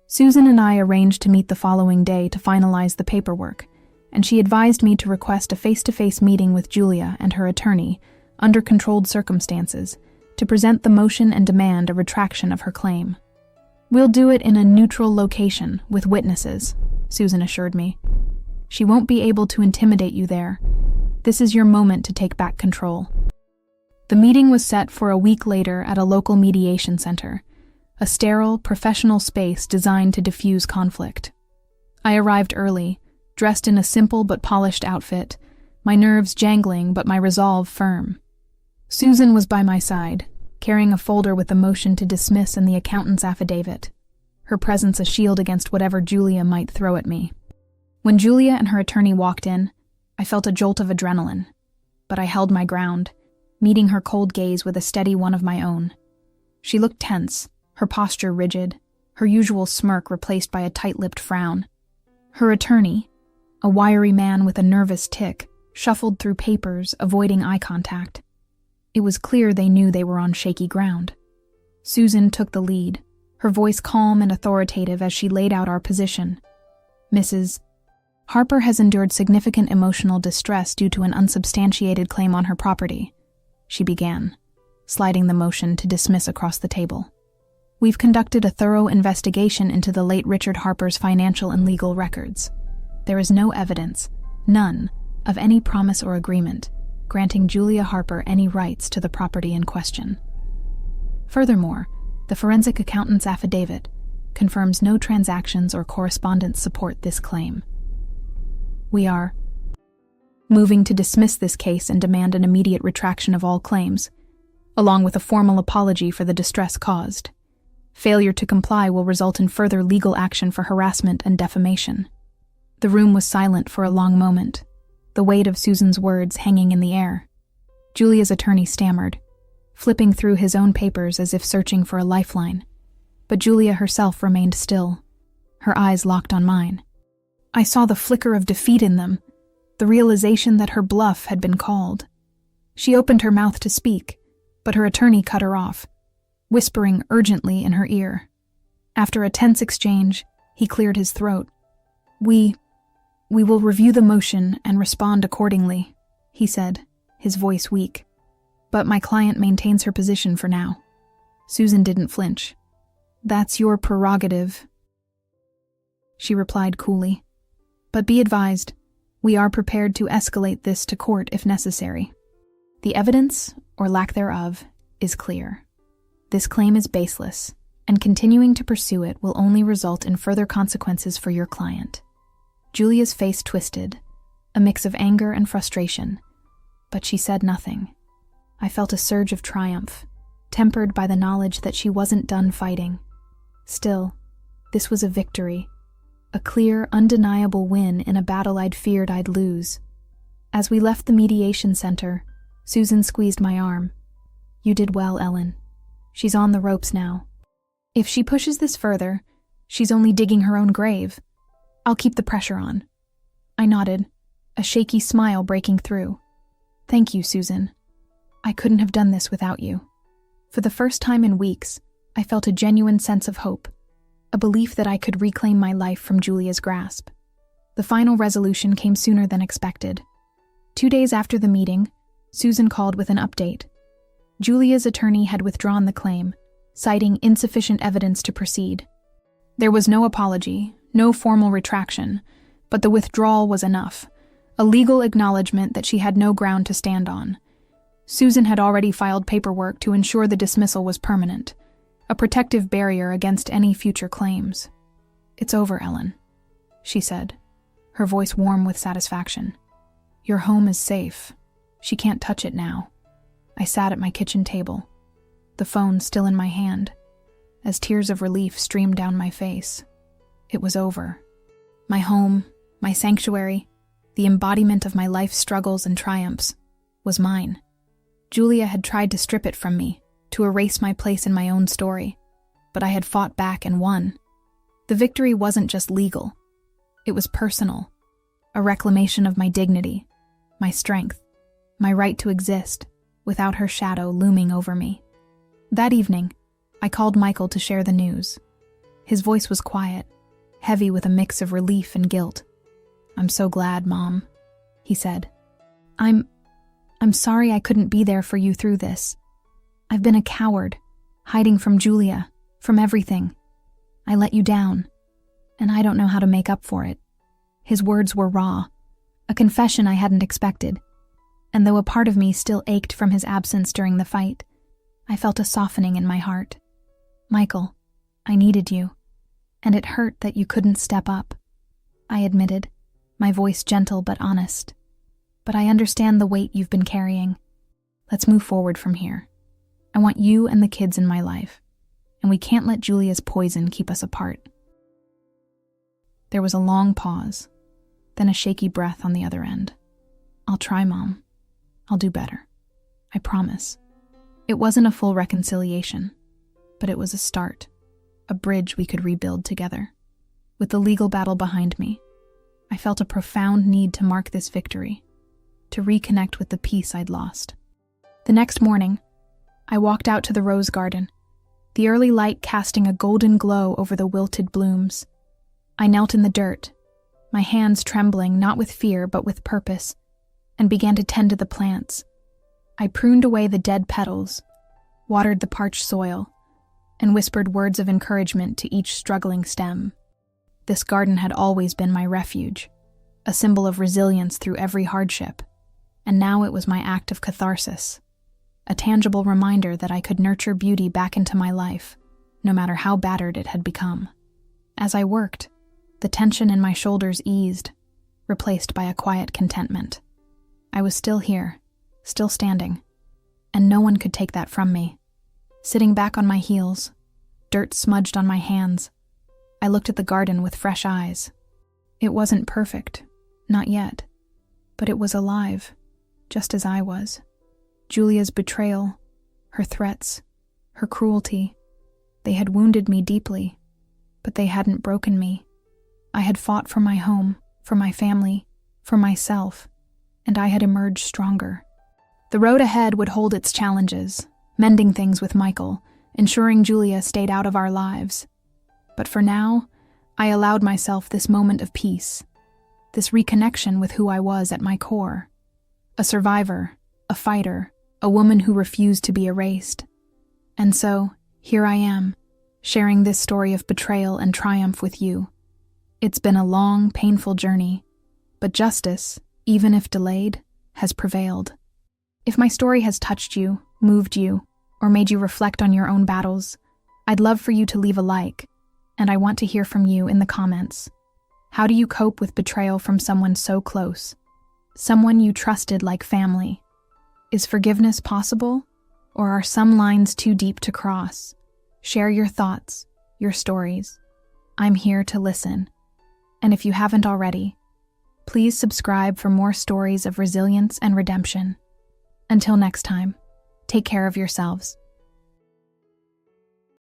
A: Susan and I arranged to meet the following day to finalize the paperwork, and she advised me to request a face-to-face meeting with Julia and her attorney, under controlled circumstances, to present the motion and demand a retraction of her claim. "We'll do it in a neutral location, with witnesses," Susan assured me. "She won't be able to intimidate you there. This is your moment to take back control." The meeting was set for a week later at a local mediation center, a sterile, professional space designed to diffuse conflict. I arrived early, dressed in a simple but polished outfit, my nerves jangling but my resolve firm. Susan was by my side, carrying a folder with the motion to dismiss and the accountant's affidavit, her presence a shield against whatever Julia might throw at me. When Julia and her attorney walked in, I felt a jolt of adrenaline, but I held my ground, meeting her cold gaze with a steady one of my own. She looked tense, her posture rigid, her usual smirk replaced by a tight-lipped frown. Her attorney, a wiry man with a nervous tic, shuffled through papers, avoiding eye contact. It was clear they knew they were on shaky ground. Susan took the lead, her voice calm and authoritative as she laid out our position. "Mrs. Harper has endured significant emotional distress due to an unsubstantiated claim on her property," she began, sliding the motion to dismiss across the table. "We've conducted a thorough investigation into the late Richard Harper's financial and legal records. There is no evidence, none, of any promise or agreement granting Julia Harper any rights to the property in question. Furthermore, the forensic accountant's affidavit confirms no transactions or correspondence support this claim. We are moving to dismiss this case and demand an immediate retraction of all claims, along with a formal apology for the distress caused. Failure to comply will result in further legal action for harassment and defamation. The room was silent for a long moment, the weight of Susan's words hanging in the air. Julia's attorney stammered, flipping through his own papers as if searching for a lifeline. But Julia herself remained still, her eyes locked on mine. I saw the flicker of defeat in them, the realization that her bluff had been called. She opened her mouth to speak, but her attorney cut her off, whispering urgently in her ear. After a tense exchange, he cleared his throat. We will review the motion and respond accordingly," he said, his voice weak. "But my client maintains her position for now." Susan didn't flinch. "That's your prerogative," she replied coolly. "But be advised, we are prepared to escalate this to court if necessary. The evidence, or lack thereof, is clear. This claim is baseless, and continuing to pursue it will only result in further consequences for your client." Julia's face twisted, a mix of anger and frustration, but she said nothing. I felt a surge of triumph, tempered by the knowledge that she wasn't done fighting. Still, this was a victory, a clear, undeniable win in a battle I'd feared I'd lose. As we left the mediation center, Susan squeezed my arm. "You did well, Ellen. She's on the ropes now. If she pushes this further, she's only digging her own grave. I'll keep the pressure on." I nodded, a shaky smile breaking through. "Thank you, Susan. I couldn't have done this without you." For the first time in weeks, I felt a genuine sense of hope, a belief that I could reclaim my life from Julia's grasp. The final resolution came sooner than expected. 2 days after the meeting, Susan called with an update. Julia's attorney had withdrawn the claim, citing insufficient evidence to proceed. There was no apology, no formal retraction, but the withdrawal was enough, a legal acknowledgement that she had no ground to stand on. Susan had already filed paperwork to ensure the dismissal was permanent, a protective barrier against any future claims. "It's over, Ellen," she said, her voice warm with satisfaction. "Your home is safe. She can't touch it now." I sat at my kitchen table, the phone still in my hand, as tears of relief streamed down my face. It was over. My home, my sanctuary, the embodiment of my life's struggles and triumphs, was mine. Julia had tried to strip it from me, to erase my place in my own story, but I had fought back and won. The victory wasn't just legal. It was personal, a reclamation of my dignity, my strength, my right to exist, without her shadow looming over me. That evening, I called Michael to share the news. His voice was quiet, heavy with a mix of relief and guilt. "I'm so glad, Mom," he said. I'm sorry I couldn't be there for you through this. I've been a coward, hiding from Julia, from everything. I let you down, and I don't know how to make up for it." His words were raw, a confession I hadn't expected, and though a part of me still ached from his absence during the fight, I felt a softening in my heart. "Michael, I needed you, and it hurt that you couldn't step up," I admitted, my voice gentle but honest. "But I understand the weight you've been carrying. Let's move forward from here. I want you and the kids in my life, and we can't let Julia's poison keep us apart." There was a long pause, then a shaky breath on the other end. "I'll try, Mom. I'll do better. I promise." It wasn't a full reconciliation, but it was a start, a bridge we could rebuild together. With the legal battle behind me, I felt a profound need to mark this victory, to reconnect with the peace I'd lost. The next morning, I walked out to the rose garden, the early light casting a golden glow over the wilted blooms. I knelt in the dirt, my hands trembling not with fear but with purpose, and began to tend to the plants. I pruned away the dead petals, watered the parched soil, and whispered words of encouragement to each struggling stem. This garden had always been my refuge, a symbol of resilience through every hardship, and now it was my act of catharsis, a tangible reminder that I could nurture beauty back into my life, no matter how battered it had become. As I worked, the tension in my shoulders eased, replaced by a quiet contentment. I was still here, still standing, and no one could take that from me. Sitting back on my heels, dirt smudged on my hands. I looked at the garden with fresh eyes. It wasn't perfect, not yet, but it was alive, just as I was. Julia's betrayal, her threats, her cruelty, they had wounded me deeply, but they hadn't broken me. I had fought for my home, for my family, for myself, and I had emerged stronger. The road ahead would hold its challenges, mending things with Michael, ensuring Julia stayed out of our lives. But for now, I allowed myself this moment of peace, this reconnection with who I was at my core. A survivor, a fighter, a woman who refused to be erased. And so, here I am, sharing this story of betrayal and triumph with you. It's been a long, painful journey, but justice, even if delayed, has prevailed. If my story has touched you, moved you, or made you reflect on your own battles, I'd love for you to leave a like, and I want to hear from you in the comments. How do you cope with betrayal from someone so close? Someone you trusted like family? Is forgiveness possible, or are some lines too deep to cross? Share your thoughts, your stories. I'm here to listen. And if you haven't already, please subscribe for more stories of resilience and redemption. Until next time, take care of yourselves.